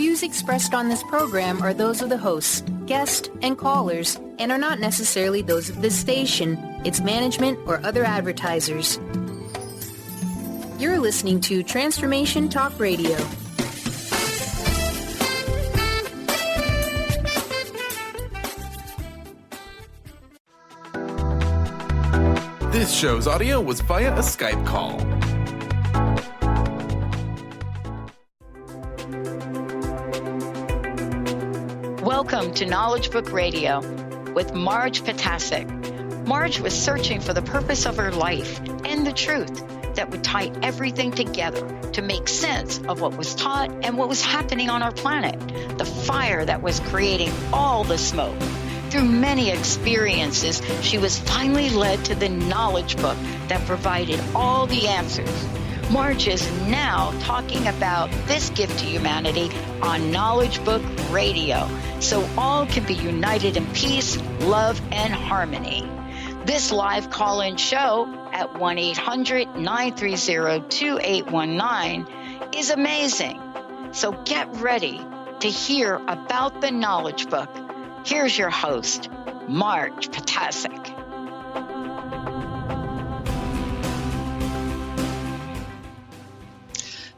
views expressed on this program are those of the hosts, guests, and callers, and are not necessarily those of this station, its management, or other advertisers. You're listening to Transformation Talk Radio. This show's audio was via a Skype call. Welcome to Knowledge Book Radio with Marge Potasic. Marge was searching for the purpose of her life and the truth that would tie everything together to make sense of what was taught and what was happening on our planet, the fire that was creating all the smoke. Through many experiences, she was finally led to the knowledge book that provided all the answers. Marge is now talking about this gift to humanity on Knowledge Book Radio, so all can be united in peace, love, and harmony. This live call-in show at 1-800-930-2819 is amazing. So get ready to hear about the knowledge book. Here's your host, Marge Potasic.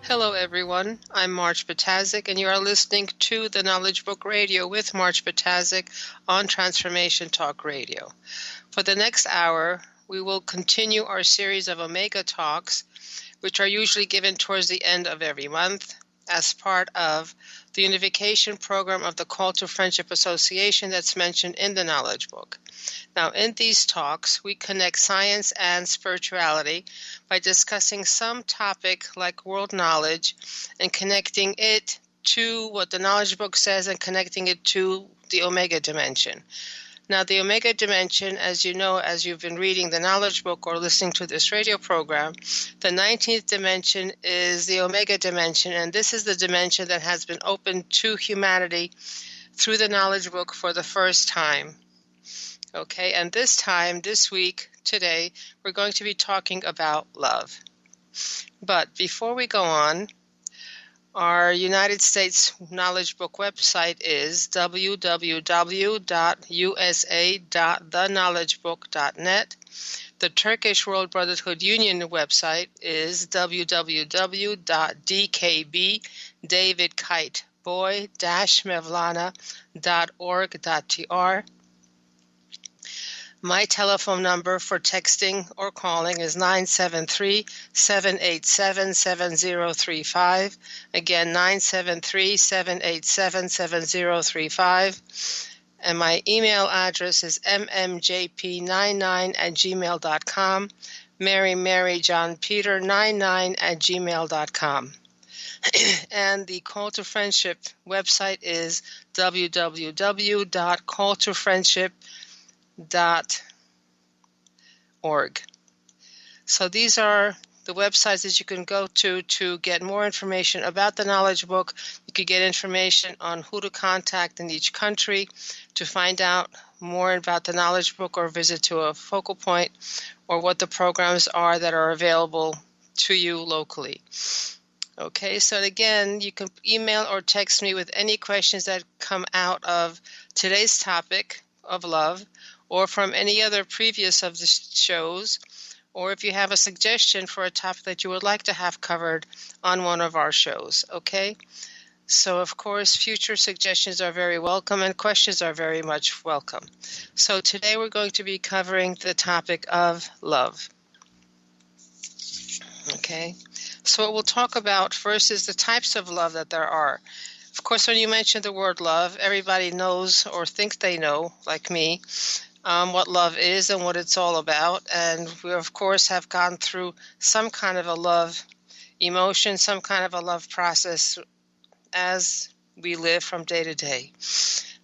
Hello, everyone. I'm Marge Potasic, and you are listening to the Knowledge Book Radio with Marge Potasic on Transformation Talk Radio. For the next hour, we will continue our series of Omega Talks, which are usually given towards the end of every month as part of the unification program of the Call to Friendship Association that's mentioned in the Knowledge Book. Now, in these talks, we connect science and spirituality by discussing some topic like world knowledge and connecting it to what the Knowledge Book says and connecting it to the Omega Dimension. Now, the Omega Dimension, as you know, as you've been reading the Knowledge Book or listening to this radio program, the 19th dimension is the Omega Dimension, and this is the dimension that has been opened to humanity through the Knowledge Book for the first time. Okay, and this week, today, we're going to be talking about love. But before we go on, our United States Knowledge Book website is www.usa.theknowledgebook.net. The Turkish World Brotherhood Union website is www.dkb-mevlana.org.tr. My telephone number for texting or calling is 973-787-7035. Again, 973-787-7035. And my email address is mmjp99@gmail.com, maryjohnpeter99@gmail.com. And the Call to Friendship website is www.calltofriendship.org. So these are the websites that you can go to get more information about the Knowledge Book. You could get information on who to contact in each country to find out more about the Knowledge Book or visit to a focal point or what the programs are that are available to you locally. Okay, so again, you can email or text me with any questions that come out of today's topic of love or from any other previous of the shows, or if you have a suggestion for a topic that you would like to have covered on one of our shows, okay? So, of course, future suggestions are very welcome and questions are very much welcome. So today we're going to be covering the topic of love. Okay, so what we'll talk about first is the types of love that there are. Of course, when you mention the word love, everybody knows or thinks they know, like me, what love is and what it's all about. And we, of course, have gone through some kind of a love emotion, some kind of a love process as we live from day to day.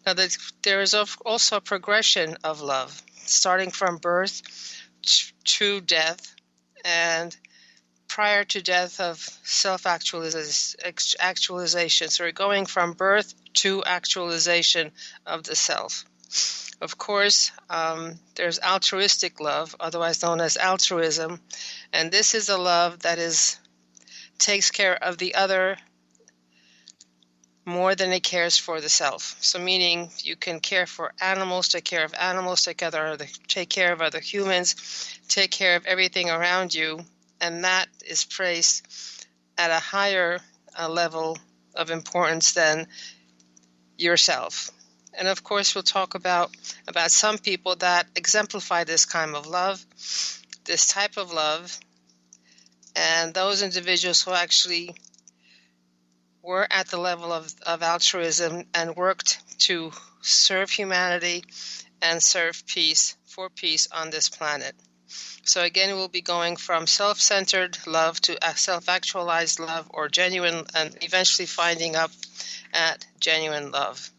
Now, there is also a progression of love, starting from birth to death, and prior to death of self-actualization. So we're going from birth to actualization of the self. Of course, there's altruistic love, otherwise known as altruism, and this is a love that takes care of the other more than it cares for the self. So meaning you can care for animals, take care of animals, take care of other humans, take care of everything around you, and that is placed at a higher level of importance than yourself. And of course, we'll talk about some people that exemplify this kind of love, this type of love, and those individuals who actually were at the level of altruism and worked to serve humanity and serve peace on this planet. So again, we'll be going from self-centered love to self-actualized love, or genuine, and eventually finding up at genuine love.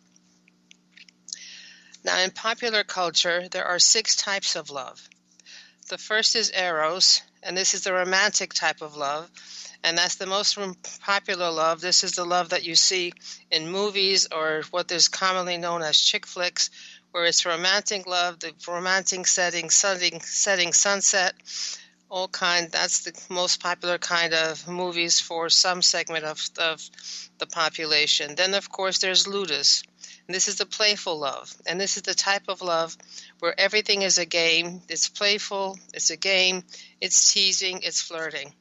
Now, in popular culture, there are 6 types of love. The first is Eros, and this is the romantic type of love, and that's the most popular love. This is the love that you see in movies, or what is commonly known as chick flicks, where it's romantic love, the romantic setting, sunset, that's the most popular kind of movies for some segment of the population. Then, of course, there's Ludus. And this is the playful love. And this is the type of love where everything is a game. It's playful, it's a game, it's teasing, it's flirting.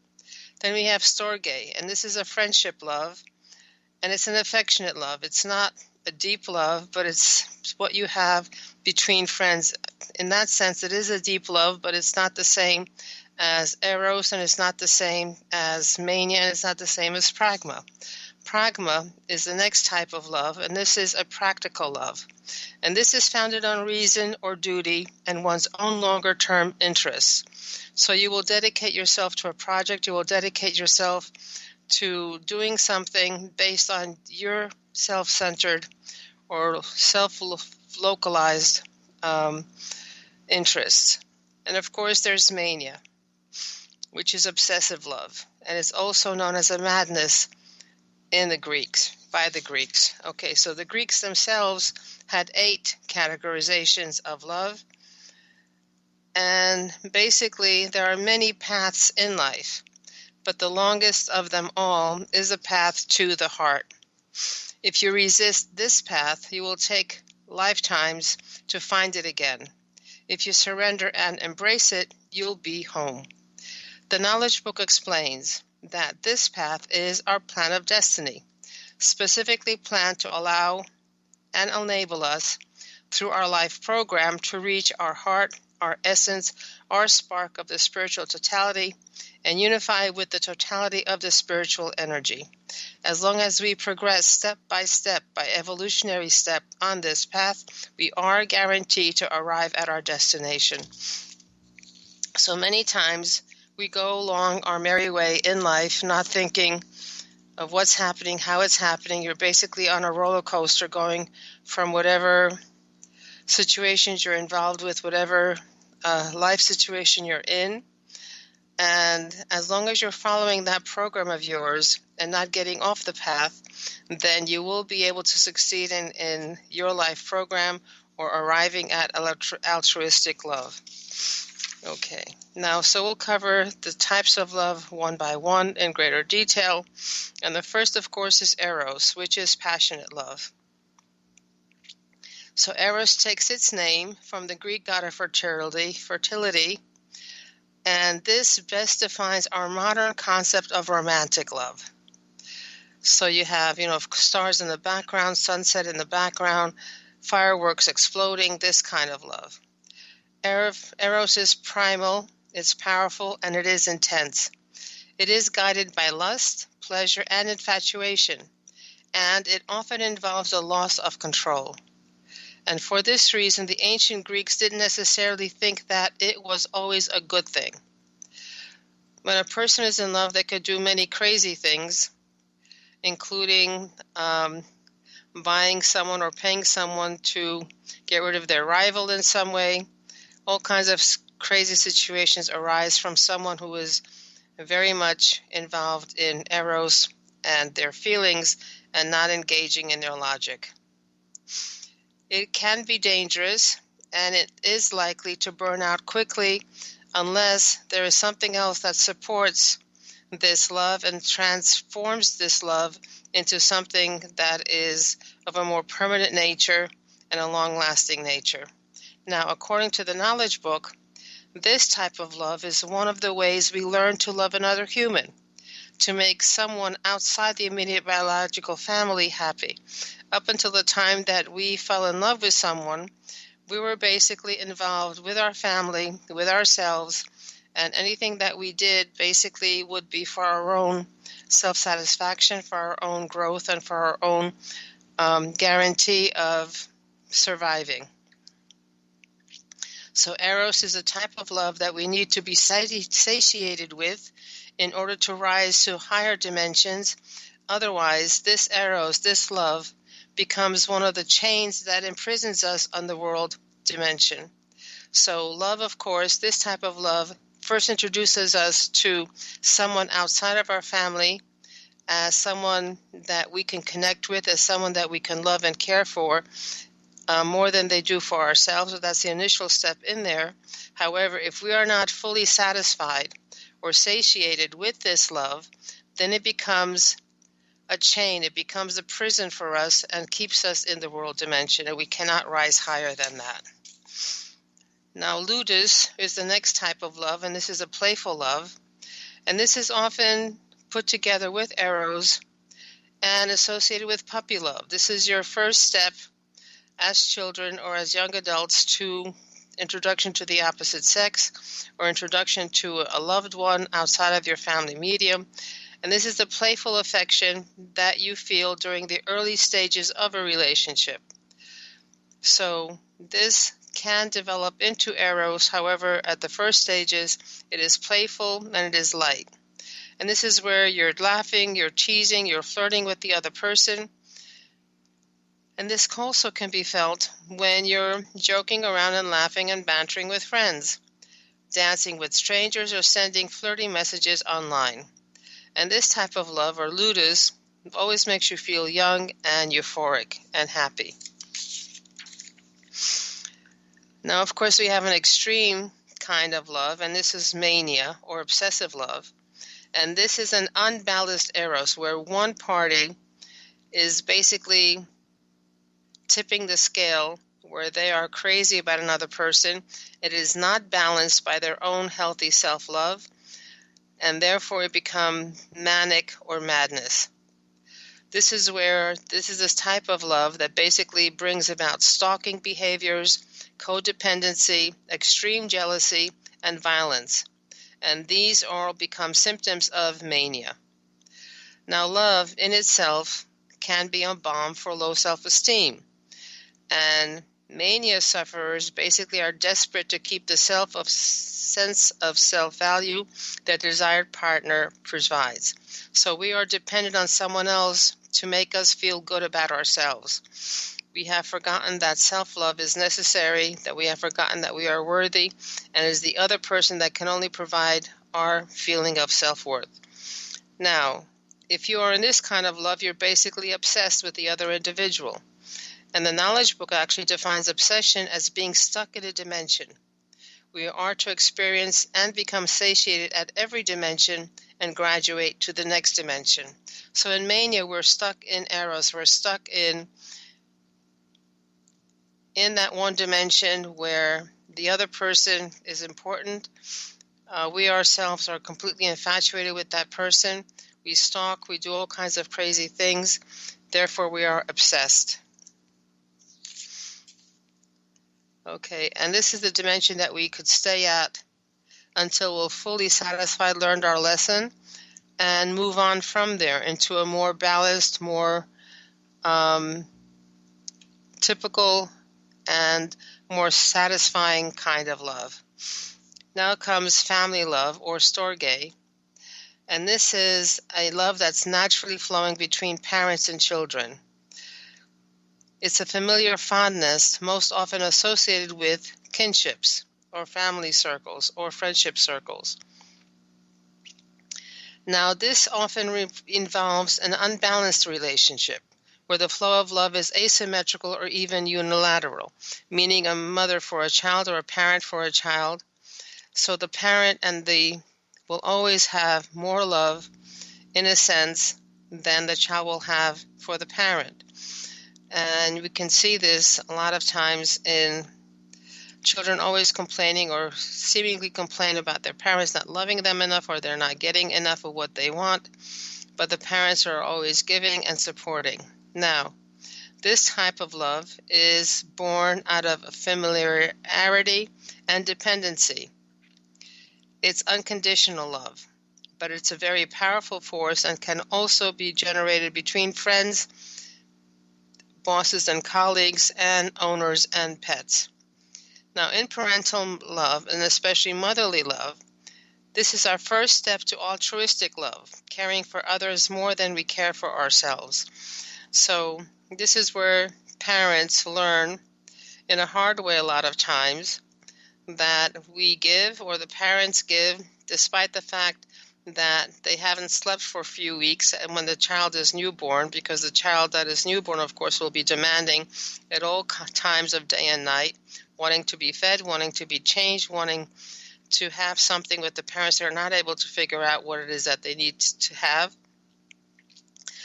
Then we have Storge, and this is a friendship love, and it's an affectionate love. It's not a deep love, but it's what you have between friends. In that sense, it is a deep love, but it's not the same as Eros, and it's not the same as Mania, and it's not the same as Pragma. Pragma is the next type of love, and this is a practical love. And this is founded on reason or duty and one's own longer-term interests. So you will dedicate yourself to a project, you will dedicate yourself to doing something based on your self-centered or self-localized interests. And of course, there's Mania, which is obsessive love, and it's also known as a madness by the Greeks. Okay, so the Greeks themselves had 8 categorizations of love, and basically there are many paths in life, but the longest of them all is a path to the heart. If you resist this path, you will take lifetimes to find it again. If you surrender and embrace it, you'll be home. The Knowledge Book explains that this path is our plan of destiny, specifically planned to allow and enable us through our life program to reach our heart, our essence, our spark of the spiritual totality, and unify with the totality of the spiritual energy. As long as we progress step by evolutionary step on this path, we are guaranteed to arrive at our destination. So many times we go along our merry way in life, not thinking of what's happening, how it's happening. You're basically on a roller coaster going from whatever situations you're involved with, whatever life situation you're in. And as long as you're following that program of yours and not getting off the path, then you will be able to succeed in your life program or arriving at altruistic love. Okay, now so we'll cover the types of love one by one in greater detail. And the first, of course, is Eros, which is passionate love. So Eros takes its name from the Greek god of fertility, and this best defines our modern concept of romantic love. So you have, stars in the background, sunset in the background, fireworks exploding, this kind of love. Eros is primal, it's powerful, and it is intense. It is guided by lust, pleasure, and infatuation, and it often involves a loss of control. And for this reason, the ancient Greeks didn't necessarily think that it was always a good thing. When a person is in love, they could do many crazy things, including buying someone or paying someone to get rid of their rival in some way. All kinds of crazy situations arise from someone who is very much involved in Eros and their feelings and not engaging in their logic. It can be dangerous, and it is likely to burn out quickly unless there is something else that supports this love and transforms this love into something that is of a more permanent nature and a long-lasting nature. Now, according to the Knowledge Book, this type of love is one of the ways we learn to love another human, to make someone outside the immediate biological family happy. Up until the time that we fell in love with someone, we were basically involved with our family, with ourselves, and anything that we did basically would be for our own self-satisfaction, for our own growth, and for our own guarantee of surviving. So Eros is a type of love that we need to be satiated with in order to rise to higher dimensions. Otherwise, this Eros, this love, becomes one of the chains that imprisons us on the world dimension. So love, of course, this type of love first introduces us to someone outside of our family as someone that we can connect with, as someone that we can love and care for more than they do for ourselves. So that's the initial step in there. However, if we are not fully satisfied or satiated with this love, then it becomes a chain. It becomes a prison for us and keeps us in the world dimension, and we cannot rise higher than that. Now, ludus is the next type of love, and this is a playful love. And this is often put together with eros and associated with puppy love. This is your first step as children or as young adults to introduction to the opposite sex or introduction to a loved one outside of your family medium. And this is the playful affection that you feel during the early stages of a relationship. So this can develop into eros. However, at the first stages, it is playful and it is light. And this is where you're laughing, you're teasing, you're flirting with the other person. And this also can be felt when you're joking around and laughing and bantering with friends, dancing with strangers, or sending flirty messages online. And this type of love, or ludus, always makes you feel young and euphoric and happy. Now, of course, we have an extreme kind of love, and this is mania, or obsessive love. And this is an unbalanced eros, where one party is basically tipping the scale, where they are crazy about another person. It is not balanced by their own healthy self-love, and therefore it becomes manic or madness. This is this type of love that basically brings about stalking behaviors, codependency, extreme jealousy, and violence. And these all become symptoms of mania. Now, love in itself can be a balm for low self-esteem. And mania sufferers basically are desperate to keep the sense of self-value that their desired partner provides. So we are dependent on someone else to make us feel good about ourselves. We have forgotten that self-love is necessary, that we have forgotten that we are worthy, and it is the other person that can only provide our feeling of self-worth. Now, if you are in this kind of love, you're basically obsessed with the other individual. And the Knowledge Book actually defines obsession as being stuck in a dimension. We are to experience and become satiated at every dimension and graduate to the next dimension. So in mania, we're stuck in eros. We're stuck in that one dimension where the other person is important. We ourselves are completely infatuated with that person. We stalk, we do all kinds of crazy things. Therefore, we are obsessed. Okay, and this is the dimension that we could stay at until we're fully satisfied, learned our lesson, and move on from there into a more balanced, more typical and more satisfying kind of love. Now comes family love, or storge. And this is a love that's naturally flowing between parents and children. It's a familiar fondness, most often associated with kinships, or family circles, or friendship circles. Now, this often involves an unbalanced relationship, where the flow of love is asymmetrical or even unilateral, meaning a mother for a child or a parent for a child. So the parent and the will always have more love, in a sense, than the child will have for the parent. And we can see this a lot of times in children always complaining or seemingly complain about their parents not loving them enough, or they're not getting enough of what they want, but the parents are always giving and supporting. Now, this type of love is born out of familiarity and dependency. It's unconditional love, but it's a very powerful force and can also be generated between friends, bosses and colleagues, and owners and pets. Now, in parental love, and especially motherly love, this is our first step to altruistic love, caring for others more than we care for ourselves. So this is where parents learn in a hard way a lot of times that we give, or the parents give, despite the fact that they haven't slept for a few weeks and when the child is newborn, because the child that is newborn, of course, will be demanding at all times of day and night, wanting to be fed, wanting to be changed, wanting to have something with the parents. They're not able to figure out what it is that they need to have.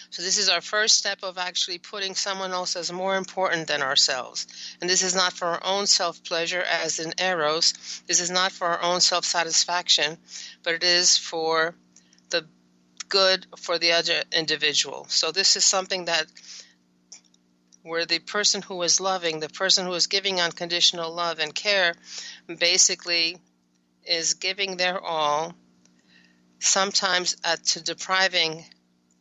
So this is our first step of actually putting someone else as more important than ourselves. And this is not for our own self-pleasure, as in Eros. This is not for our own self-satisfaction, but it is for the good for the other individual. So this is something that where the person who is loving, the person who is giving unconditional love and care, basically is giving their all, sometimes to depriving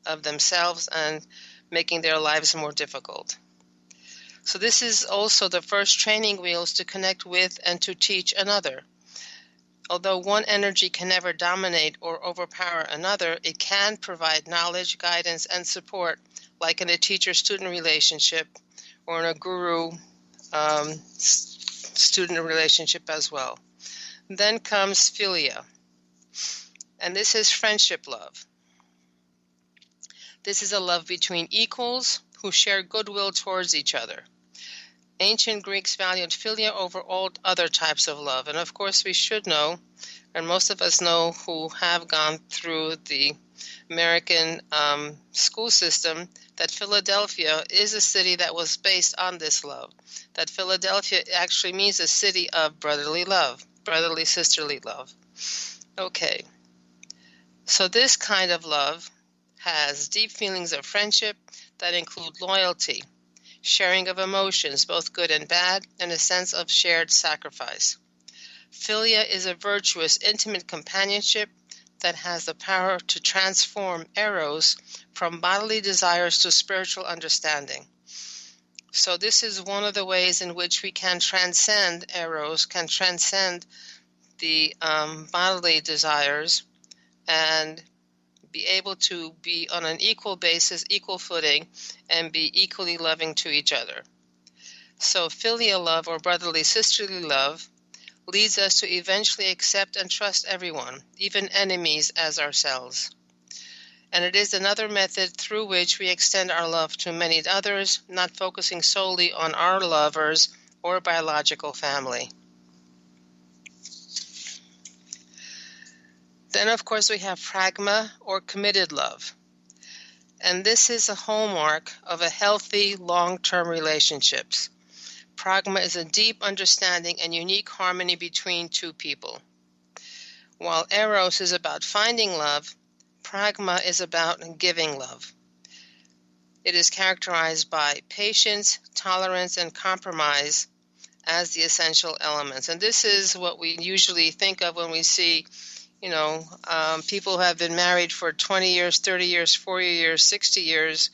of themselves and making their lives more difficult. So this is also the first training wheels to connect with and to teach another. Although one energy can never dominate or overpower another, it can provide knowledge, guidance, and support, like in a teacher-student relationship or in a guru-student relationship as well. Then comes philia, and this is friendship love. This is a love between equals who share goodwill towards each other. Ancient Greeks valued philia over all other types of love. And of course we should know, and most of us know who have gone through the American school system, that Philadelphia is a city that was based on this love. That Philadelphia actually means a city of brotherly love, brotherly sisterly love. Okay, so this kind of love has deep feelings of friendship that include loyalty, sharing of emotions, both good and bad, and a sense of shared sacrifice. Philia is a virtuous, intimate companionship that has the power to transform Eros from bodily desires to spiritual understanding. So this is one of the ways in which we can transcend Eros, can transcend the bodily desires, and be able to be on an equal basis, equal footing, and be equally loving to each other. So filial love, or brotherly sisterly love, leads us to eventually accept and trust everyone, even enemies, as ourselves. And it is another method through which we extend our love to many others, not focusing solely on our lovers or biological family. Then, of course, we have pragma, or committed love. And this is a hallmark of a healthy, long-term relationships. Pragma is a deep understanding and unique harmony between two people. While Eros is about finding love, pragma is about giving love. It is characterized by patience, tolerance, and compromise as the essential elements. And this is what we usually think of when we see people who have been married for 20 years, 30 years, 40 years, 60 years,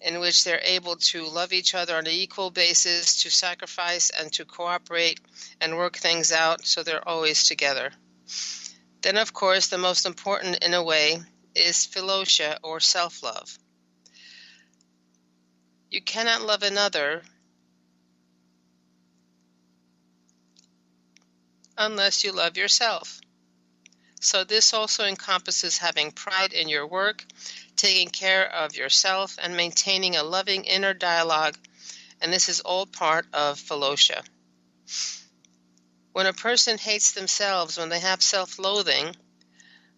in which they're able to love each other on an equal basis, to sacrifice and to cooperate and work things out so they're always together. Then, of course, the most important in a way is philosia, or self-love. You cannot love another unless you love yourself. So this also encompasses having pride in your work, taking care of yourself, and maintaining a loving inner dialogue, and this is all part of philosia. When a person hates themselves, when they have self-loathing,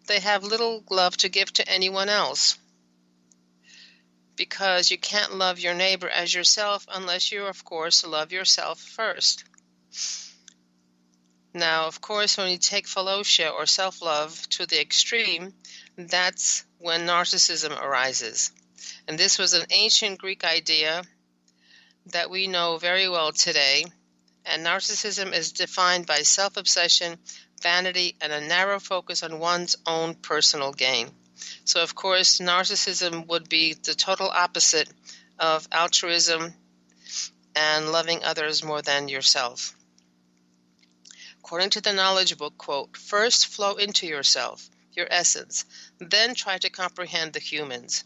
they have little love to give to anyone else, because you can't love your neighbor as yourself unless you, of course, love yourself first. Now, of course, when you take philautia or self-love to the extreme, that's when narcissism arises. And this was an ancient Greek idea that we know very well today. And narcissism is defined by self-obsession, vanity, and a narrow focus on one's own personal gain. So, of course, narcissism would be the total opposite of altruism and loving others more than yourself. According to the Knowledge Book, quote, "First flow into yourself, your essence, then try to comprehend the humans.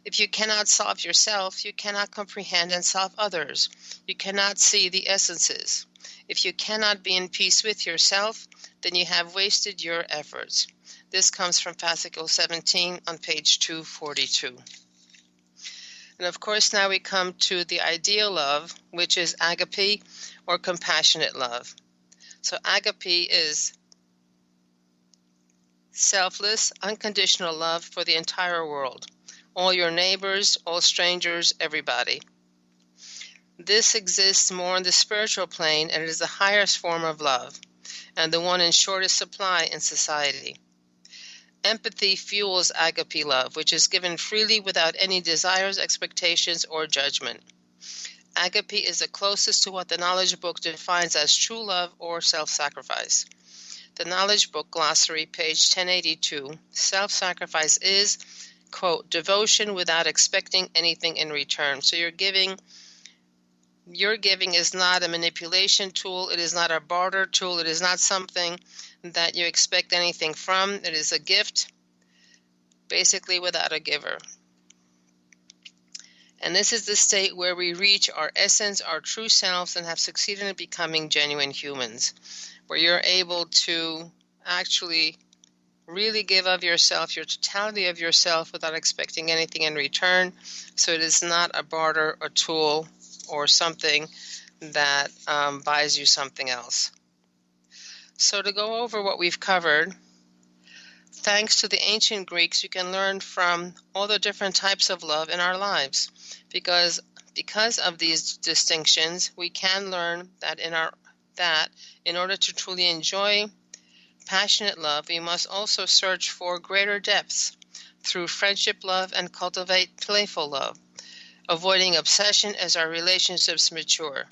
If you cannot solve yourself, you cannot comprehend and solve others. You cannot see the essences. If you cannot be in peace with yourself, then you have wasted your efforts." This comes from Fascicle 17 on page 242. And of course, now we come to the ideal love, which is agape, or compassionate love. So agape is selfless, unconditional love for the entire world, all your neighbors, all strangers, everybody. This exists more on the spiritual plane, and it is the highest form of love, and the one in shortest supply in society. Empathy fuels agape love, which is given freely without any desires, expectations, or judgment. Agape is the closest to what the Knowledge Book defines as true love or self-sacrifice. The Knowledge Book Glossary, page 1082, self-sacrifice is, quote, devotion without expecting anything in return. So your giving is not a manipulation tool. It is not a barter tool. It is not something that you expect anything from. It is a gift, basically without a giver. And this is the state where we reach our essence, our true selves, and have succeeded in becoming genuine humans, where you're able to actually really give of yourself, your totality of yourself, without expecting anything in return. So it is not a barter, a tool, or something that buys you something else. So to go over what we've covered, thanks to the ancient Greeks, you can learn from all the different types of love in our lives. Because of these distinctions, we can learn that in order to truly enjoy passionate love, we must also search for greater depths through friendship love and cultivate playful love, avoiding obsession as our relationships mature.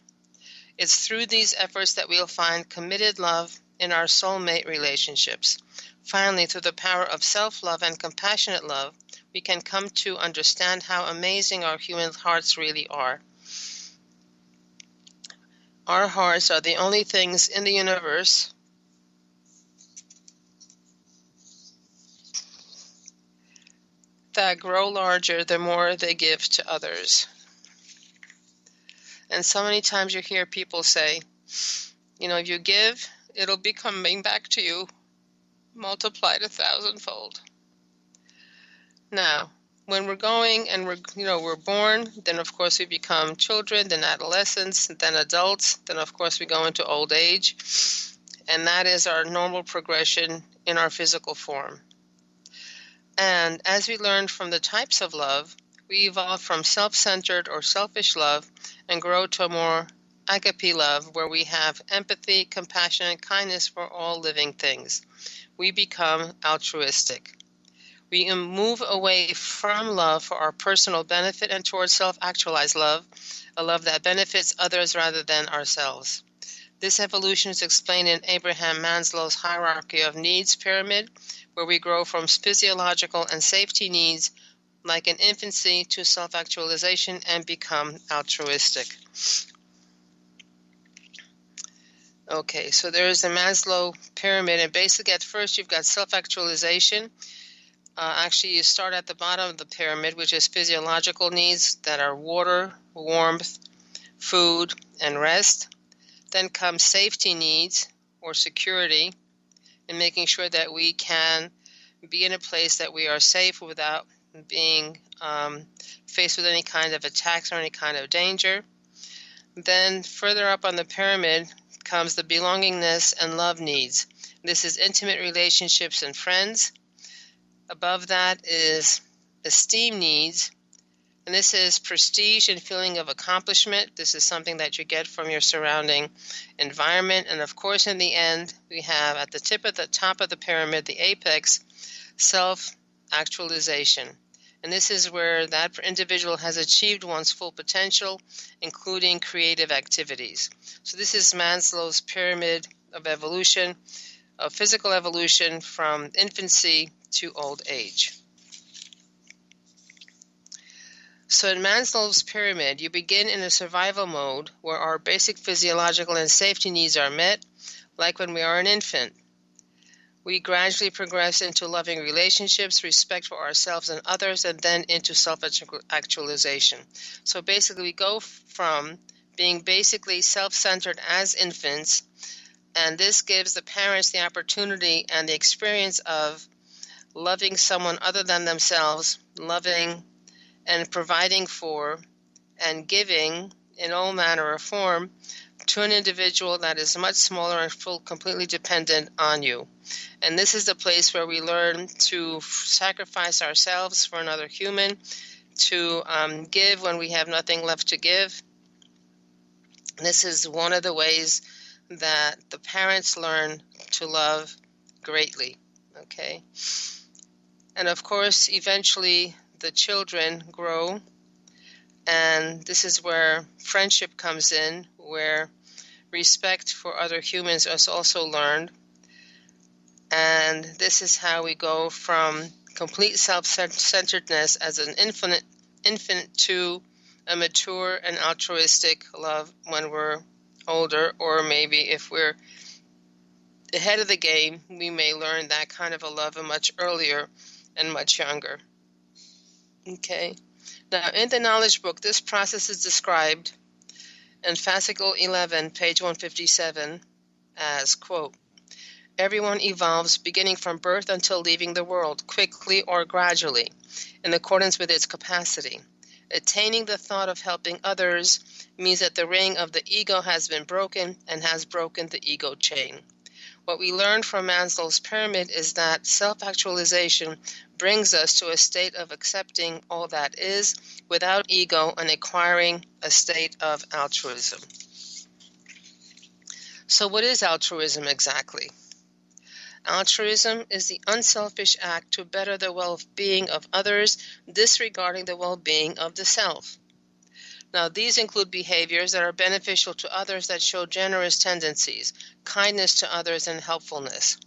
It's through these efforts that we'll find committed love in our soulmate relationships. Finally, through the power of self-love and compassionate love, we can come to understand how amazing our human hearts really are. Our hearts are the only things in the universe that grow larger the more they give to others. And so many times you hear people say, if you give, it'll be coming back to you multiplied 1,000-fold. Now, when we're going and we're born, then of course we become children, then adolescents, then adults, then of course we go into old age, and that is our normal progression in our physical form. And as we learned from the types of love, we evolve from self-centered or selfish love and grow to a more agape love, where we have empathy, compassion, and kindness for all living things. We become altruistic. We move away from love for our personal benefit and towards self-actualized love, a love that benefits others rather than ourselves. This evolution is explained in Abraham Maslow's hierarchy of needs pyramid, where we grow from physiological and safety needs like in infancy to self-actualization and become altruistic. Okay, so there is the Maslow pyramid, and basically at first you've got self-actualization. Actually, you start at the bottom of the pyramid, which is physiological needs that are water, warmth, food, and rest. Then comes safety needs or security, and making sure that we can be in a place that we are safe without being faced with any kind of attacks or any kind of danger. Then further up on the pyramid comes the belongingness and love needs. This is intimate relationships and friends. Above that is esteem needs. And this is prestige and feeling of accomplishment. This is something that you get from your surrounding environment. And of course, in the end, we have at the top of the pyramid, the apex, self-actualization. And this is where that individual has achieved one's full potential, including creative activities. So this is Maslow's pyramid of evolution, of physical evolution from infancy to old age. So in Maslow's pyramid, you begin in a survival mode where our basic physiological and safety needs are met, like when we are an infant. We gradually progress into loving relationships, respect for ourselves and others, and then into self-actualization. So basically, we go from being basically self-centered as infants, and this gives the parents the opportunity and the experience of loving someone other than themselves, loving and providing for and giving in all manner of form to an individual that is much smaller and completely dependent on you. And this is the place where we learn to sacrifice ourselves for another human, to give when we have nothing left to give. This is one of the ways that the parents learn to love greatly, okay? And of course, eventually the children grow, and this is where friendship comes in, where respect for other humans is also learned. And this is how we go from complete self-centeredness as an infant to a mature and altruistic love when we're older, or maybe if we're ahead of the game, we may learn that kind of a love much earlier and much younger. Okay. Now, in the knowledge book, this process is described in fascicle 11, page 157, as, quote, everyone evolves beginning from birth until leaving the world, quickly or gradually, in accordance with its capacity. Attaining the thought of helping others means that the ring of the ego has been broken and has broken the ego chain. What we learned from Maslow's pyramid is that self-actualization brings us to a state of accepting all that is without ego and acquiring a state of altruism. So what is altruism exactly? Altruism is the unselfish act to better the well-being of others, disregarding the well-being of the self. Now, these include behaviors that are beneficial to others that show generous tendencies, kindness to others, and helpfulness.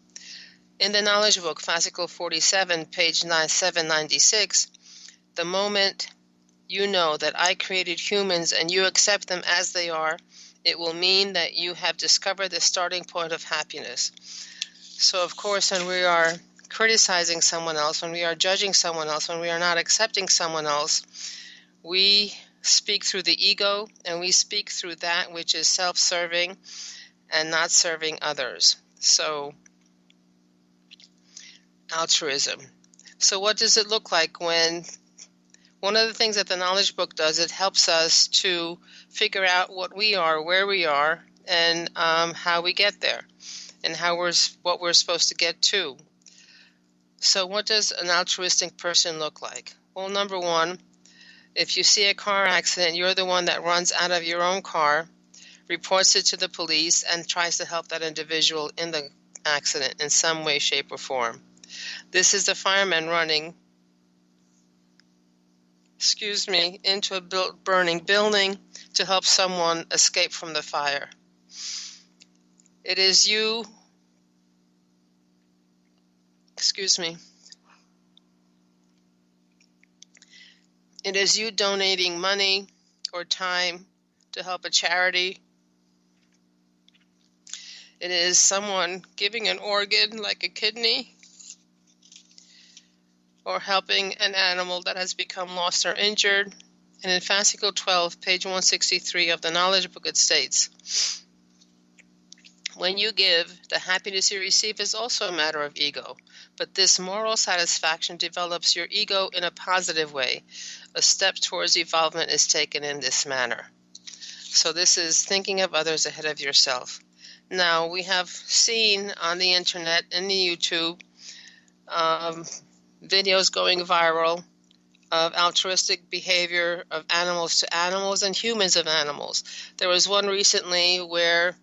In the Knowledge Book, fascicle 47, page 796, the moment you know that I created humans and you accept them as they are, it will mean that you have discovered the starting point of happiness. So, of course, when we are criticizing someone else, when we are judging someone else, when we are not accepting someone else, we speak through the ego, and we speak through that which is self-serving and not serving others. So, altruism. So what does it look like when one of the things that the Knowledge Book does, it helps us to figure out what we are, where we are, and how we get there, and what we're supposed to get to. So what does an altruistic person look like? Well, number one, if you see a car accident, you're the one that runs out of your own car, reports it to the police, and tries to help that individual in the accident in some way, shape, or form. This is the fireman running, into a burning building to help someone escape from the fire. It is you, It is you donating money or time to help a charity. It is someone giving an organ like a kidney, or helping an animal that has become lost or injured. And in fascicle 12, page 163 of the Knowledge Book, it states, when you give, the happiness you receive is also a matter of ego, but this moral satisfaction develops your ego in a positive way. A step towards evolvement is taken in this manner. So this is thinking of others ahead of yourself. Now, we have seen on the internet and the YouTube videos going viral of altruistic behavior of animals to animals and humans of animals. There was one recently where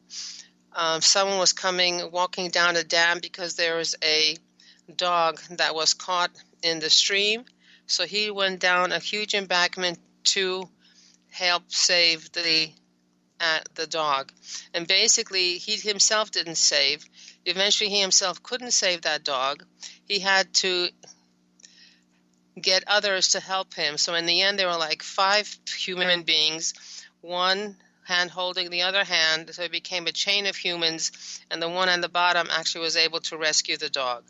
someone was walking down a dam because there was a dog that was caught in the stream. So he went down a huge embankment to help save the dog. And basically, he himself didn't save. Eventually, he himself couldn't save that dog. He had to get others to help him. So in the end, there were like 5 human beings, one hand holding the other hand. So it became a chain of humans, and the one on the bottom actually was able to rescue the dog.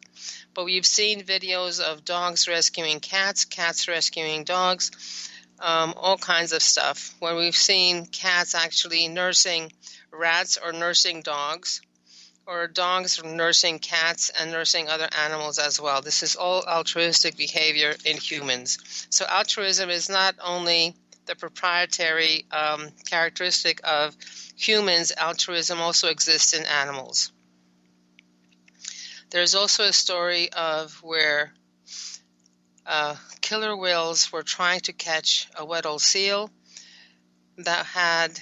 But we've seen videos of dogs rescuing cats, cats rescuing dogs, all kinds of stuff. Where we've seen cats actually nursing rats or nursing dogs, or dogs nursing cats and nursing other animals as well. This is all altruistic behavior in humans. So altruism is not only the proprietary characteristic of humans, altruism also exists in animals. There's also a story of where killer whales were trying to catch a Weddell seal that had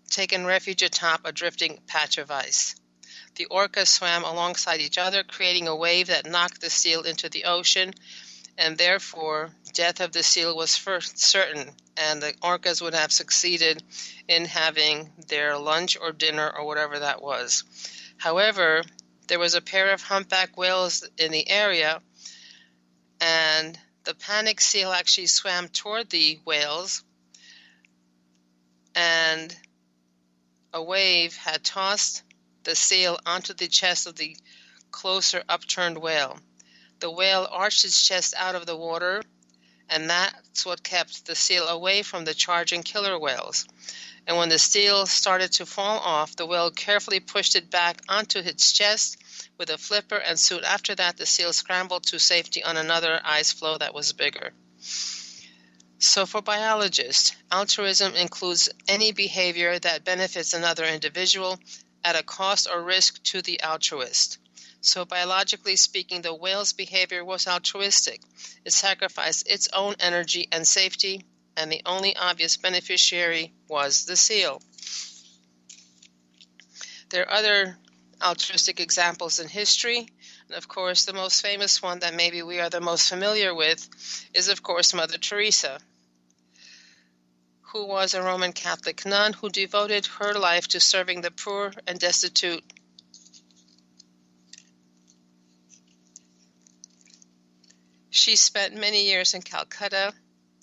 taken refuge atop a drifting patch of ice. The orcas swam alongside each other, creating a wave that knocked the seal into the ocean, and therefore death of the seal was certain, and the orcas would have succeeded in having their lunch or dinner or whatever that was. However, there was a pair of humpback whales in the area, and the panicked seal actually swam toward the whales, and a wave had tossed the seal onto the chest of the closer upturned whale. The whale arched its chest out of the water, and that's what kept the seal away from the charging killer whales. And when the seal started to fall off, the whale carefully pushed it back onto its chest with a flipper, and soon after that, the seal scrambled to safety on another ice floe that was bigger. So for biologists, altruism includes any behavior that benefits another individual at a cost or risk to the altruist. So biologically speaking, the whale's behavior was altruistic. It sacrificed its own energy and safety, and the only obvious beneficiary was the seal. There are other altruistic examples in history, and of course the most famous one that maybe we are the most familiar with is of course Mother Teresa, who was a Roman Catholic nun who devoted her life to serving the poor and destitute. She spent many years in Calcutta,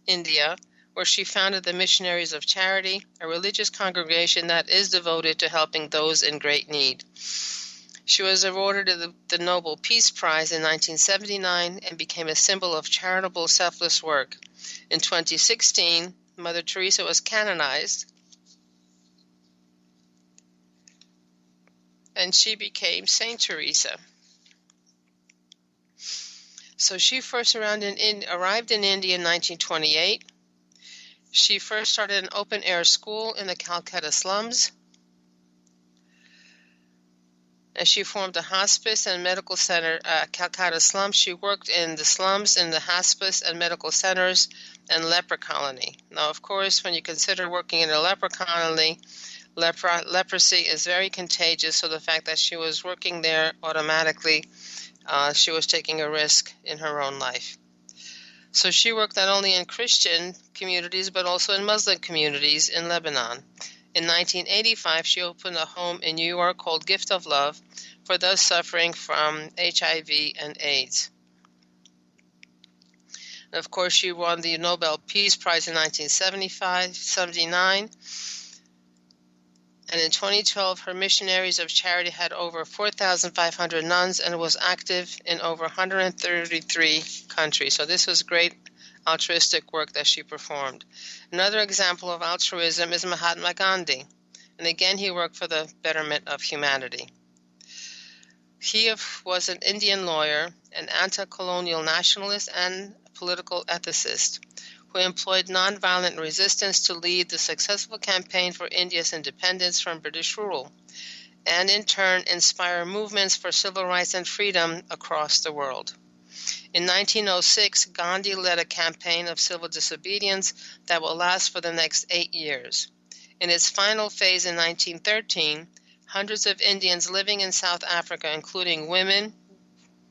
India, where she founded the Missionaries of Charity, a religious congregation that is devoted to helping those in great need. She was awarded the Nobel Peace Prize in 1979 and became a symbol of charitable, selfless work. In 2016, Mother Teresa was canonized, and she became Saint Teresa. So she first arrived in India in 1928. She first started an open-air school in the Calcutta slums, and she formed a hospice and medical center at Calcutta slums. She worked in the slums, in the hospice and medical centers, and leper colony. Now, of course, when you consider working in a leper colony, leprosy is very contagious, so the fact that she was working there automatically, she was taking a risk in her own life. So she worked not only in Christian communities, but also in Muslim communities in Lebanon. In 1985, she opened a home in New York called Gift of Love for those suffering from HIV and AIDS. And of course, she won the Nobel Peace Prize in 1979. And in 2012, her Missionaries of Charity had over 4,500 nuns and was active in over 133 countries. So this was great altruistic work that she performed. Another example of altruism is Mahatma Gandhi. And again, he worked for the betterment of humanity. He was an Indian lawyer, an anti-colonial nationalist, and political ethicist who employed nonviolent resistance to lead the successful campaign for India's independence from British rule. and in turn inspire movements for civil rights and freedom across the world. In 1906, Gandhi led a campaign of civil disobedience that will last for the next 8 years. In its final phase in 1913, hundreds of Indians living in South Africa, including women,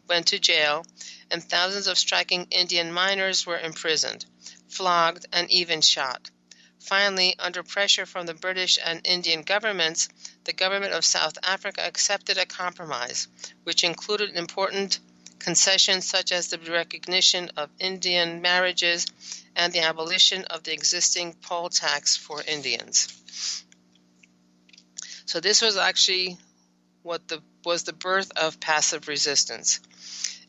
went to jail, and thousands of striking Indian miners were imprisoned, flogged, and even shot. Finally, under pressure from the British and Indian governments, the government of South Africa accepted a compromise, which included important concessions such as the recognition of Indian marriages and the abolition of the existing poll tax for Indians. So this was actually what was the birth of passive resistance.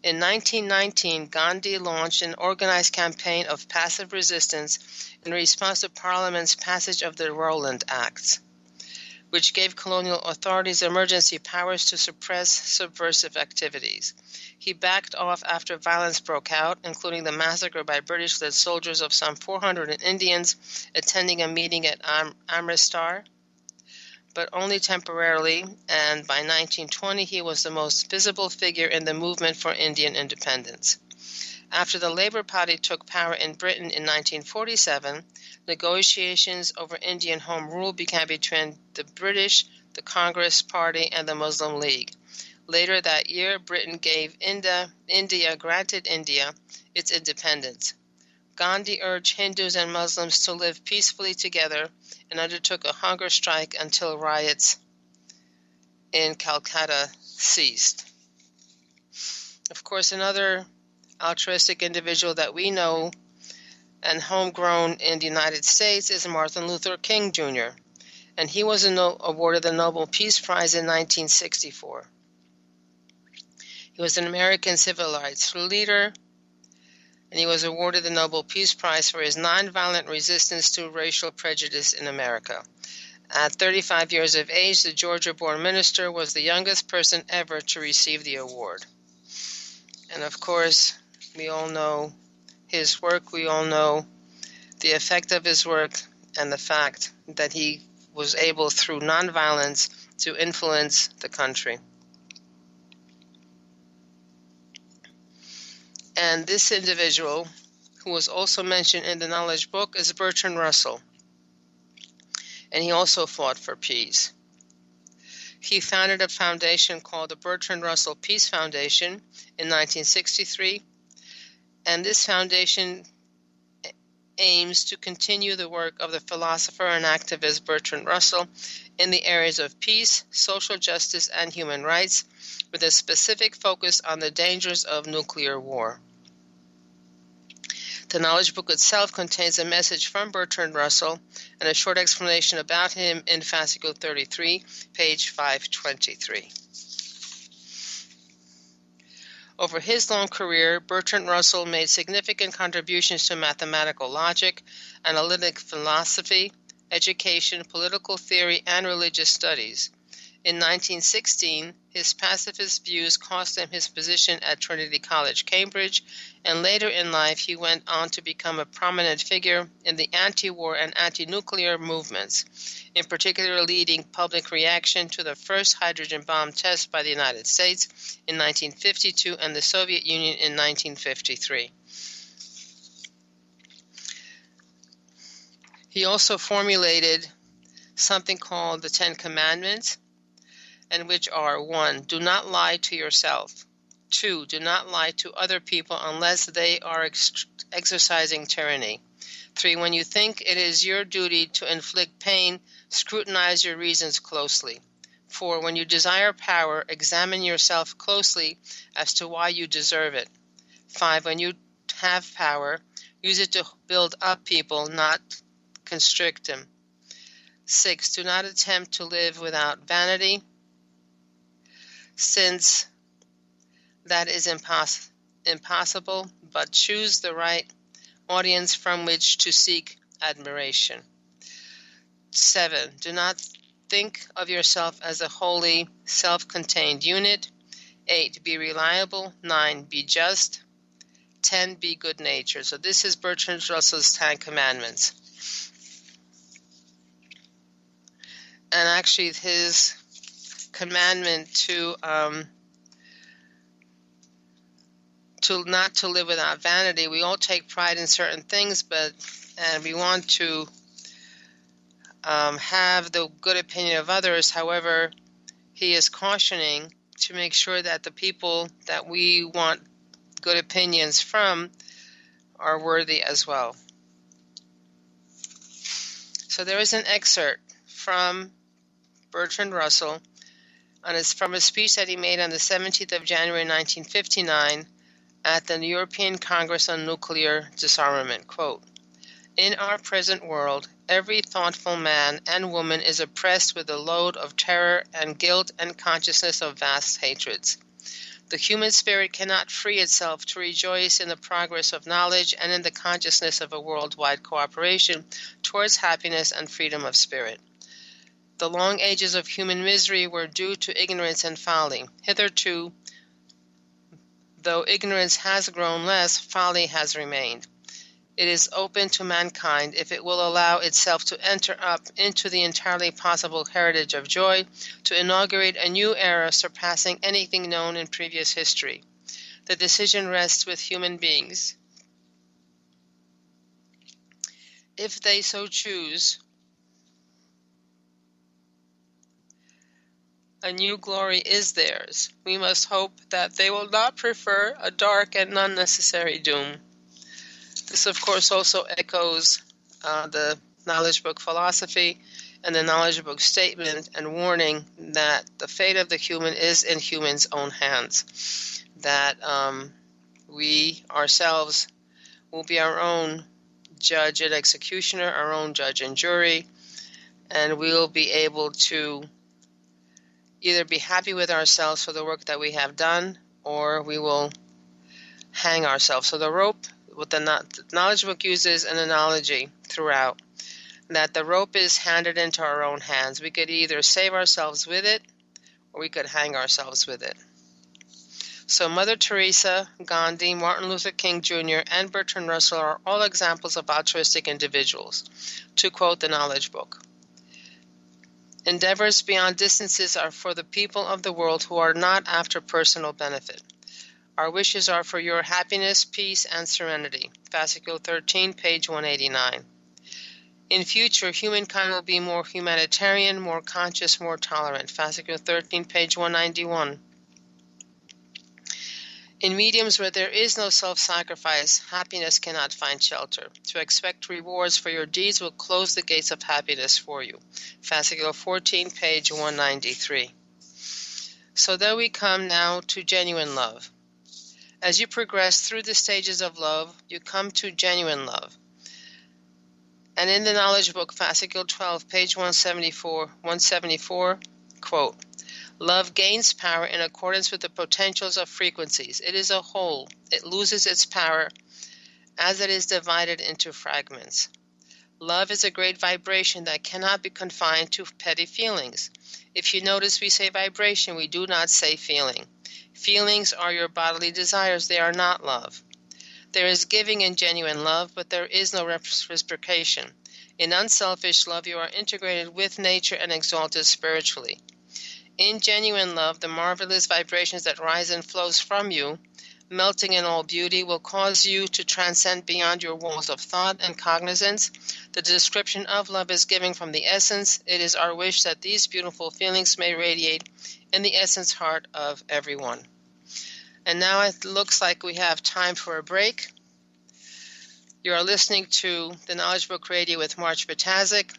In 1919, Gandhi launched an organized campaign of passive resistance in response to Parliament's passage of the Rowland Acts, which gave colonial authorities emergency powers to suppress subversive activities. He backed off after violence broke out, including the massacre by British-led soldiers of some 400 Indians attending a meeting at Amritsar, but only temporarily, and by 1920 he was the most visible figure in the movement for Indian independence. After the Labour Party took power in Britain in 1947, negotiations over Indian Home Rule began between the British, the Congress Party, and the Muslim League. Later that year, Britain granted India its independence. Gandhi urged Hindus and Muslims to live peacefully together and undertook a hunger strike until riots in Calcutta ceased. Of course, another altruistic individual that we know and homegrown in the United States is Martin Luther King Jr., and he was awarded the Nobel Peace Prize in 1964. He was an American civil rights leader, and he was awarded the Nobel Peace Prize for his nonviolent resistance to racial prejudice in America. At 35 years of age, the Georgia-born minister was the youngest person ever to receive the award. And of course, we all know his work, we all know the effect of his work, and the fact that he was able, through nonviolence, to influence the country. And this individual, who was also mentioned in the Knowledge Book, is Bertrand Russell. And he also fought for peace. He founded a foundation called the Bertrand Russell Peace Foundation in 1963. And this foundation aims to continue the work of the philosopher and activist Bertrand Russell in the areas of peace, social justice, and human rights, with a specific focus on the dangers of nuclear war. The Knowledge Book itself contains a message from Bertrand Russell and a short explanation about him in fascicule 33, page 523. Over his long career, Bertrand Russell made significant contributions to mathematical logic, analytic philosophy, education, political theory, and religious studies. In 1916, his pacifist views cost him his position at Trinity College, Cambridge, and later in life he went on to become a prominent figure in the anti-war and anti-nuclear movements, in particular leading public reaction to the first hydrogen bomb test by the United States in 1952 and the Soviet Union in 1953. He also formulated something called the Ten Commandments, and which are: 1. Do not lie to yourself. 2. Do not lie to other people unless they are exercising tyranny. 3. When you think it is your duty to inflict pain, scrutinize your reasons closely. 4. When you desire power, examine yourself closely as to why you deserve it. 5. When you have power, use it to build up people, not constrict them. 6. Do not attempt to live without vanity, since that is impossible, but choose the right audience from which to seek admiration. 7. Do not think of yourself as a wholly self-contained unit. 8. Be reliable. 9. Be just. 10. Be good-natured. So this is Bertrand Russell's 10 Commandments. And actually his commandment to not to live without vanity. We all take pride in certain things, and we want to have the good opinion of others. However, he is cautioning to make sure that the people that we want good opinions from are worthy as well. So there is an excerpt from Bertrand Russell from a speech that he made on the 17th of January 1959 at the European Congress on Nuclear Disarmament. Quote, "In our present world, every thoughtful man and woman is oppressed with a load of terror and guilt and consciousness of vast hatreds. The human spirit cannot free itself to rejoice in the progress of knowledge and in the consciousness of a worldwide cooperation towards happiness and freedom of spirit. The long ages of human misery were due to ignorance and folly. Hitherto, though ignorance has grown less, folly has remained. It is open to mankind if it will allow itself to enter up into the entirely possible heritage of joy, to inaugurate a new era surpassing anything known in previous history. The decision rests with human beings. If they so choose, a new glory is theirs. We must hope that they will not prefer a dark and unnecessary doom." This, of course, also echoes the Knowledge Book philosophy and the Knowledge Book statement and warning that the fate of the human is in humans' own hands, that we ourselves will be our own judge and executioner, our own judge and jury, and we'll be able to either be happy with ourselves for the work that we have done, or we will hang ourselves. So the rope, what the Knowledge Book uses an analogy throughout, that the rope is handed into our own hands. We could either save ourselves with it, or we could hang ourselves with it. So Mother Teresa, Gandhi, Martin Luther King Jr., and Bertrand Russell are all examples of altruistic individuals. To quote the Knowledge Book, "Endeavors beyond distances are for the people of the world who are not after personal benefit. Our wishes are for your happiness, peace, and serenity." Fascicule 13, page 189. "In future, humankind will be more humanitarian, more conscious, more tolerant." Fascicule 13, page 191. "In mediums where there is no self-sacrifice, happiness cannot find shelter. To expect rewards for your deeds will close the gates of happiness for you." Fascicule 14, page 193. So there we come now to genuine love. As you progress through the stages of love, you come to genuine love. And in the Knowledge Book, Fascicule 12, page 174, quote, "Love gains power in accordance with the potentials of frequencies. It is a whole. It loses its power as it is divided into fragments. Love is a great vibration that cannot be confined to petty feelings. If you notice, we say vibration, we do not say feeling. Feelings are your bodily desires. They are not love. There is giving in genuine love, but there is no reciprocation. In unselfish love, you are integrated with nature and exalted spiritually. In genuine love, the marvelous vibrations that rise and flows from you, melting in all beauty, will cause you to transcend beyond your walls of thought and cognizance. The description of love is given from the essence. It is our wish that these beautiful feelings may radiate in the essence heart of everyone." And now it looks like we have time for a break. You are listening to the Knowledge Book Radio with March Patazik,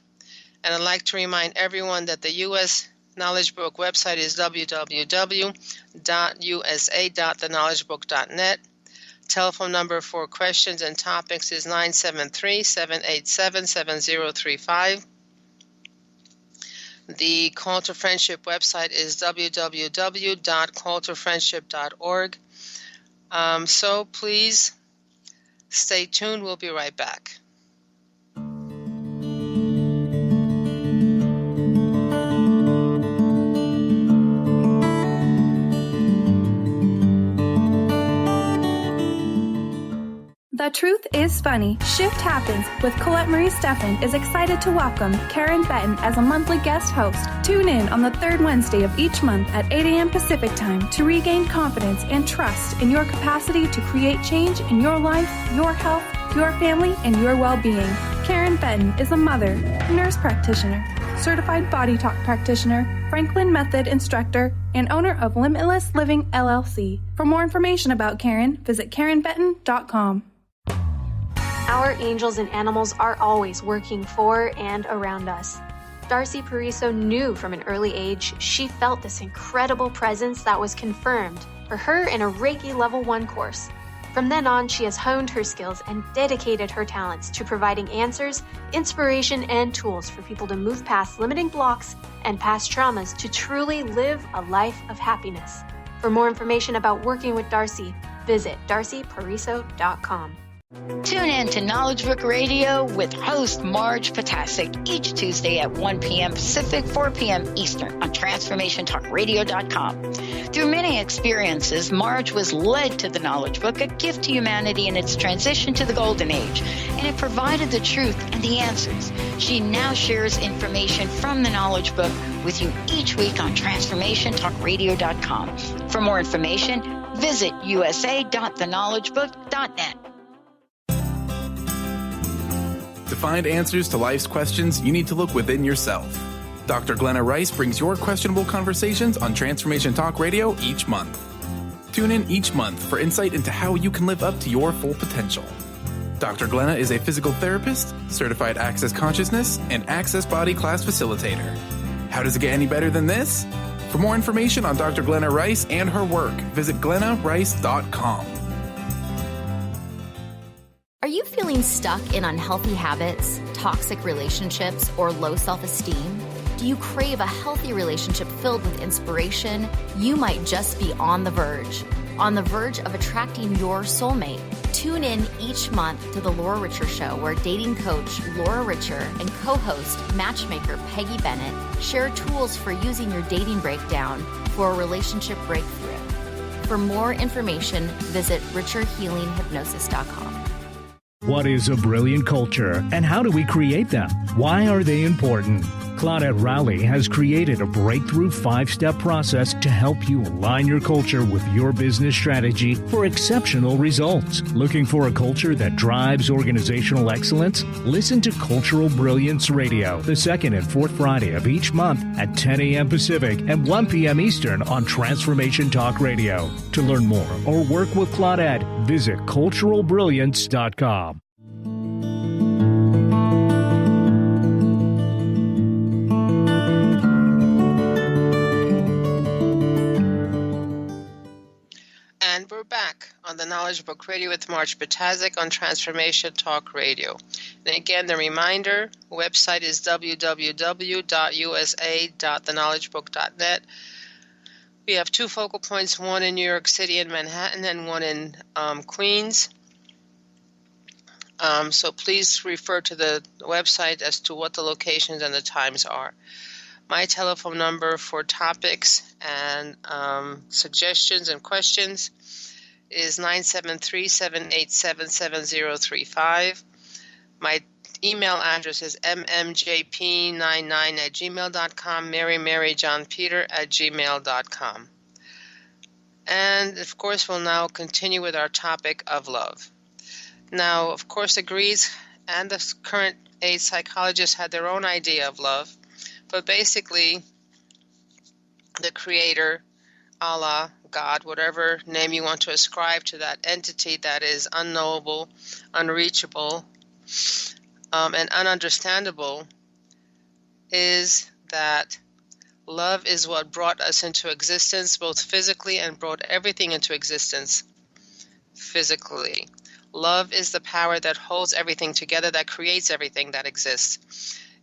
and I'd like to remind everyone that the U.S. Knowledge Book website is www.usa.theknowledgebook.net. Telephone number for questions and topics is 973-787-7035. The Call to Friendship website is www.calltofriendship.org. So please stay tuned. We'll be right back. The truth Life is funny. Shift Happens with Colette Marie Steffen is excited to welcome Karen Benton as a monthly guest host. Tune in on the third Wednesday of each month at 8 a.m. Pacific Time to regain confidence and trust in your capacity to create change in your life, your health, your family, and your well-being. Karen Benton is a mother, nurse practitioner, certified body talk practitioner, Franklin Method instructor, and owner of Limitless Living LLC. For more information about Karen, visit KarenBenton.com. Our angels and animals are always working for and around us. Darcy Pariso knew from an early age she felt this incredible presence that was confirmed for her in a Reiki Level 1 course. From then on, she has honed her skills and dedicated her talents to providing answers, inspiration, and tools for people to move past limiting blocks and past traumas to truly live a life of happiness. For more information about working with Darcy, visit darcypariso.com. Tune in to Knowledge Book Radio with host Marge Potasic each Tuesday at 1 p.m. Pacific, 4 p.m. Eastern on TransformationTalkRadio.com. Through many experiences, Marge was led to the Knowledge Book, a gift to humanity in its transition to the Golden Age, and it provided the truth and the answers. She now shares information from the Knowledge Book with you each week on TransformationTalkRadio.com. For more information, visit usa.theknowledgebook.net. To find answers to life's questions, you need to look within yourself. Dr. Glenna Rice brings your questionable conversations on Transformation Talk Radio each month. Tune in each month for insight into how you can live up to your full potential. Dr. Glenna is a physical therapist, certified Access Consciousness, and Access Body Class facilitator. How does it get any better than this? For more information on Dr. Glenna Rice and her work, visit glennarice.com. Are you feeling stuck in unhealthy habits, toxic relationships, or low self-esteem? Do you crave a healthy relationship filled with inspiration? You might just be on the verge of attracting your soulmate. Tune in each month to The Laura Richer Show, where dating coach Laura Richer and co-host matchmaker Peggy Bennett share tools for using your dating breakdown for a relationship breakthrough. For more information, visit richerhealinghypnosis.com. What is a brilliant culture, and how do we create them? Why are they important? Claudette Rowley has created a breakthrough 5-step process to help you align your culture with your business strategy for exceptional results. Looking for a culture that drives organizational excellence? Listen to Cultural Brilliance Radio, the second and fourth Friday of each month at 10 a.m. Pacific and 1 p.m. Eastern on Transformation Talk Radio. To learn more or work with Claudette, visit culturalbrilliance.com. And we're back on the Knowledge Book Radio with Marge Potasic on Transformation Talk Radio. And again, the reminder, website is www.usa.theknowledgebook.net. We have 2 focal points, one in New York City and Manhattan and one in Queens. So please refer to the website as to what the locations and the times are. My telephone number for topics and suggestions and questions is 973-787-7035. My email address is mmjp99@gmail.com, maryjohnpeter@gmail.com. And, of course, we'll now continue with our topic of love. Now, of course, the Greeks and the current age psychologists had their own idea of love, but basically the Creator, Allah, God, whatever name you want to ascribe to that entity that is unknowable, unreachable, and ununderstandable, is that love is what brought us into existence, both physically, and brought everything into existence physically. Love is the power that holds everything together, that creates everything that exists.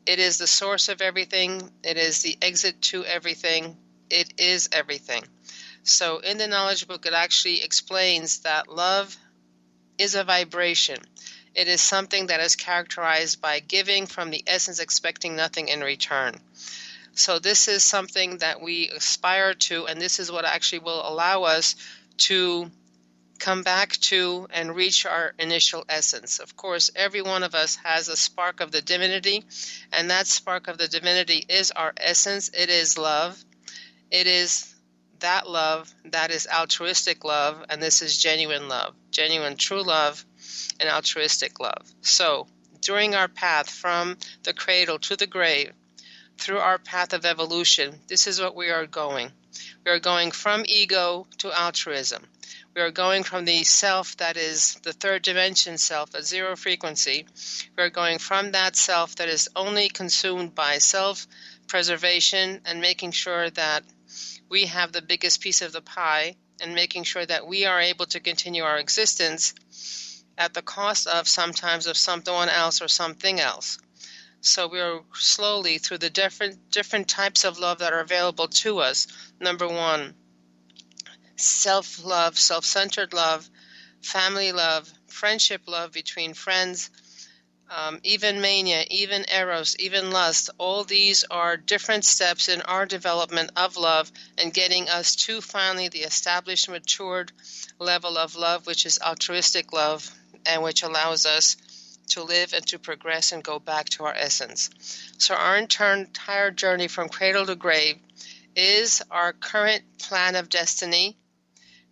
It is the source of everything. It is the exit to everything. It is everything. So in the Knowledge Book, it actually explains that love is a vibration. It is something that is characterized by giving from the essence, expecting nothing in return. So this is something that we aspire to, and this is what actually will allow us to come back to and reach our initial essence. Of course, every one of us has a spark of the divinity, and that spark of the divinity is our essence. It is love. It is that love that is altruistic love, and this is genuine love, genuine true love and altruistic love. So during our path from the cradle to the grave, through our path of evolution, this is what we are going. We are going from ego to altruism. We are going from the self that is the third dimension self at zero frequency. We are going from that self that is only consumed by self-preservation and making sure that we have the biggest piece of the pie and making sure that we are able to continue our existence at the cost of sometimes of someone else or something else. So we are slowly through the different types of love that are available to us. Number one, self-love, self-centered love, family love, friendship love between friends, even mania, even eros, even lust. All these are different steps in our development of love and getting us to finally the established, matured level of love, which is altruistic love, and which allows us to live and to progress and go back to our essence. So our entire journey from cradle to grave is our current plan of destiny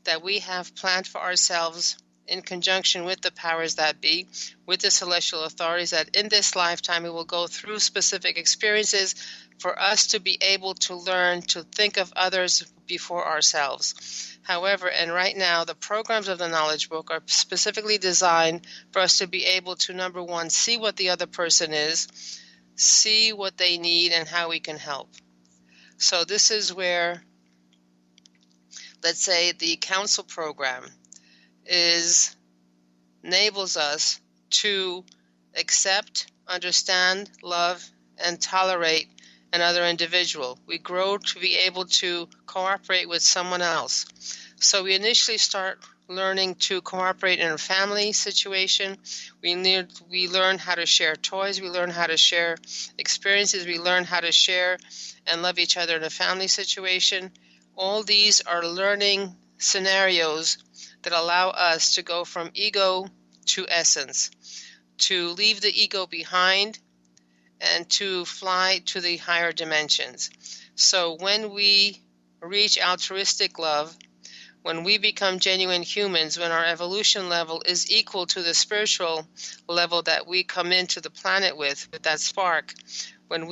that we have planned for ourselves in conjunction with the powers that be, with the celestial authorities, that in this lifetime we will go through specific experiences for us to be able to learn to think of others before ourselves. However, and right now, the programs of the Knowledge Book are specifically designed for us to be able to, number one, see what the other person is, see what they need, and how we can help. So this is where, let's say, the counsel program enables us to accept, understand, love, and tolerate another individual. We grow to be able to cooperate with someone else. So we initially start learning to cooperate in a family situation. We learn how to share toys. We learn how to share experiences. We learn how to share and love each other in a family situation. All these are learning scenarios that allow us to go from ego to essence, to leave the ego behind and to fly to the higher dimensions. So when we reach altruistic love, when we become genuine humans, when our evolution level is equal to the spiritual level that we come into the planet with that spark, when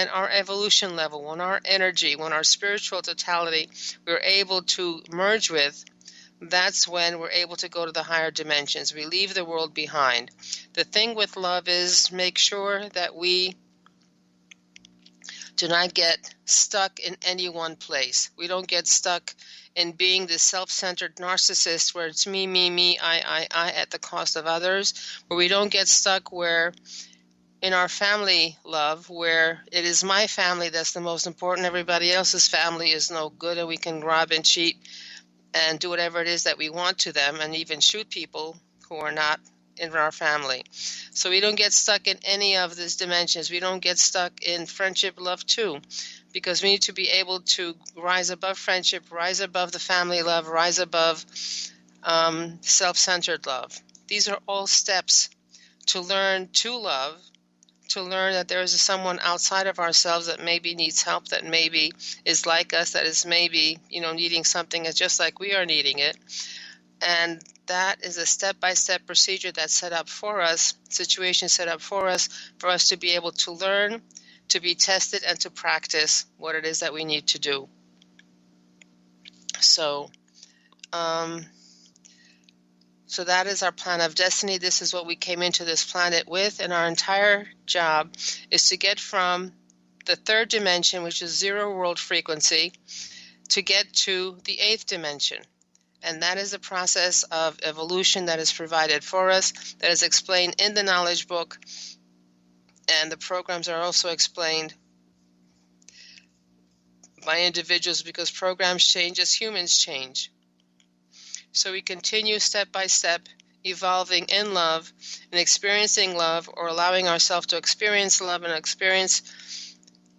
our evolution level, when our energy, when our spiritual totality, we're able to merge with, that's when we're able to go to the higher dimensions. We leave the world behind. The thing with love is make sure that we do not get stuck in any one place. We don't get stuck in being the self-centered narcissist where it's me, I at the cost of others, where we don't get stuck where in our family love, where it is my family that's the most important, everybody else's family is no good, and we can rob and cheat and do whatever it is that we want to them, and even shoot people who are not in our family. So we don't get stuck in any of these dimensions. We don't get stuck in friendship love too, because we need to be able to rise above friendship, rise above the family love, rise above self-centered love. These are all steps to learn to love, to learn that there is someone outside of ourselves that maybe needs help, that maybe is like us, that is maybe, needing something just like we are needing it. And that is a step-by-step procedure that's set up for us, situation set up for us to be able to learn, to be tested, and to practice what it is that we need to do. So that is our plan of destiny. This is what we came into this planet with, and our entire job is to get from the third dimension, which is zero world frequency, to get to the eighth dimension. And that is the process of evolution that is provided for us, that is explained in the Knowledge Book, and the programs are also explained by individuals because programs change as humans change. So we continue step by step, evolving in love and experiencing love, or allowing ourselves to experience love and experience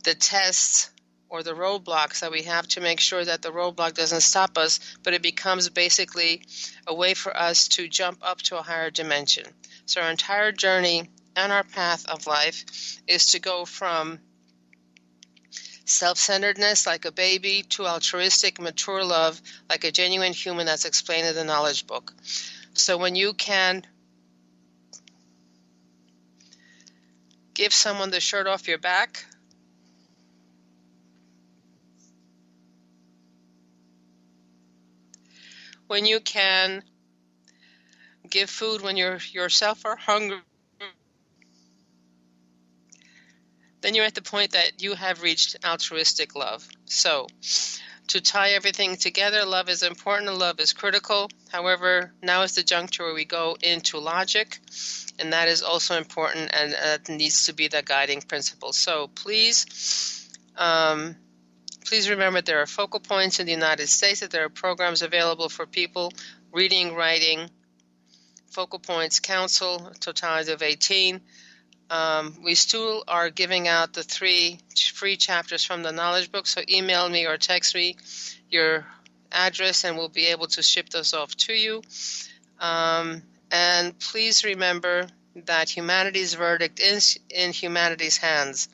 the tests or the roadblocks that we have to make sure that the roadblock doesn't stop us, but it becomes basically a way for us to jump up to a higher dimension. So our entire journey and our path of life is to go from self-centeredness like a baby to altruistic, mature love like a genuine human, that's explained in the Knowledge Book. So when you can give someone the shirt off your back, when you can give food when you yourself are hungry, then you're at the point that you have reached altruistic love. So to tie everything together, love is important and love is critical. However, now is the juncture where we go into logic, and that is also important, and needs to be the guiding principle. So please remember there are focal points in the United States, that there are programs available for people reading, writing, focal points, counsel, totality of 18. We still are giving out the 3 free chapters from the Knowledge Book, so email me or text me your address and we'll be able to ship those off to you. And please remember that humanity's verdict is in humanity's hands.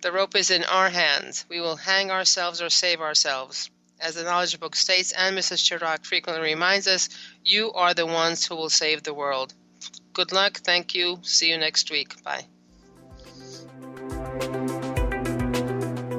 The rope is in our hands. We will hang ourselves or save ourselves. As the Knowledge Book states, and Mrs. Chirac frequently reminds us, you are the ones who will save the world. Good luck. Thank you. See you next week. Bye.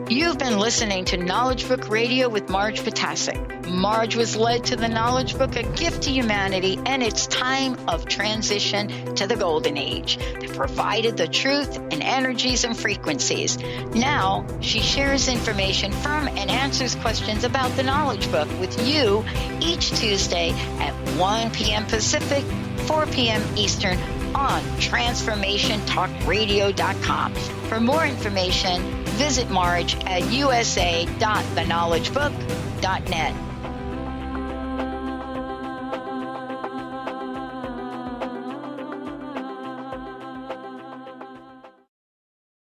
You've been listening to Knowledge Book Radio with Marge Potasic. Marge was led to the Knowledge Book, a gift to humanity, and its time of transition to the Golden Age that provided the truth and energies and frequencies. Now, she shares information from and answers questions about the Knowledge Book with you each Tuesday at 1 p.m. Pacific, 4 p.m. Eastern on TransformationTalkRadio.com. For more information, visit Marge at usa.theknowledgebook.net.